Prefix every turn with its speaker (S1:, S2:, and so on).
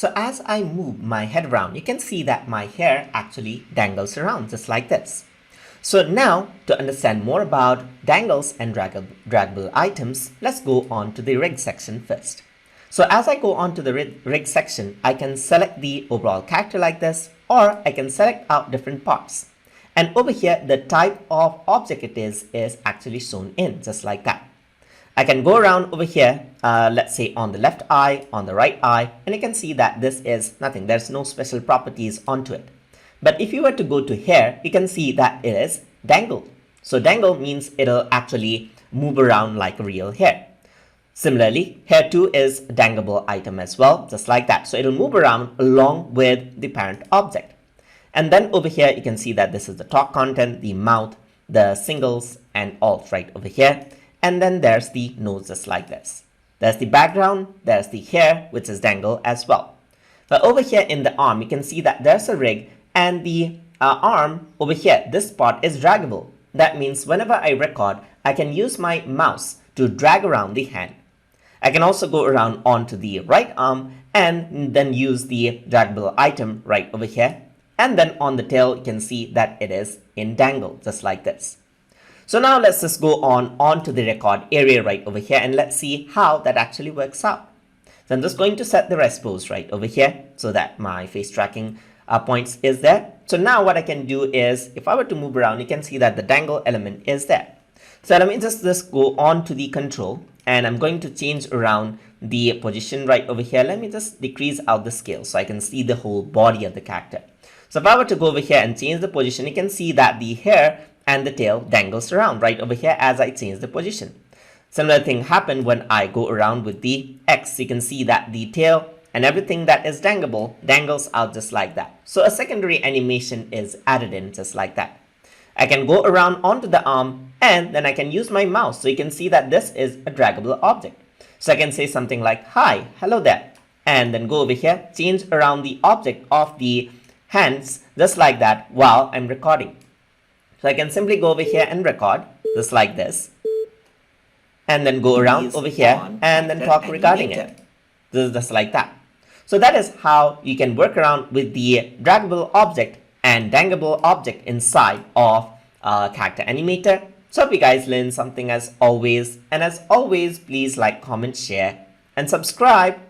S1: So as I move my head around, you can see that my hair actually dangles around just like this. So now, to understand more about dangles and draggable items, let's go on to the rig section first. So as I go on to the rig section, I can select the overall character like this, or I can select out different parts. And over here, the type of object it is actually shown in, just like that. I can go around over here, let's say on the left eye, on the right eye, and you can see that this is nothing. There's no special properties onto it. But if you were to go to hair, you can see that it is dangled. So dangle means it'll actually move around like real hair. Similarly, hair too is a dangleable item as well, just like that. So it'll move around along with the parent object. And then over here, you can see that this is the top content, the mouth, the singles, and alt right over here. And then there's the nose just like this. There's the background, there's the hair, which is dangle as well. But over here in the arm, you can see that there's a rig, and the arm over here, this part is draggable. That means whenever I record, I can use my mouse to drag around the hand. I can also go around onto the right arm and then use the draggable item right over here. And then on the tail, you can see that it is in dangle, just like this. So now let's just go onto the record area right over here, and let's see how that actually works out. So I'm just going to set the rest pose right over here so that my face tracking points is there. So now what I can do is, if I were to move around, you can see that the dangle element is there. So let me just go on to the control, and I'm going to change around the position right over here. Let me just decrease out the scale so I can see the whole body of the character. So if I were to go over here and change the position, you can see that the hair and the tail dangles around right over here as I change the position. Similar thing happened when I go around with the X. You can see that the tail and everything that is dangleable dangles out just like that. So a secondary animation is added in just like that. I can go around onto the arm, and then I can use my mouse. So you can see that this is a draggable object. So I can say something like, hi, hello there. And then go over here, change around the object of the hands just like that while I'm recording. So I can simply go over here and record just like this. And then go around over here and then talk regarding it. This is just like that. So that is how you can work around with the draggable object and dangleable object inside of Character Animator. So hope you guys learned something as always. And as always, please like, comment, share, and subscribe.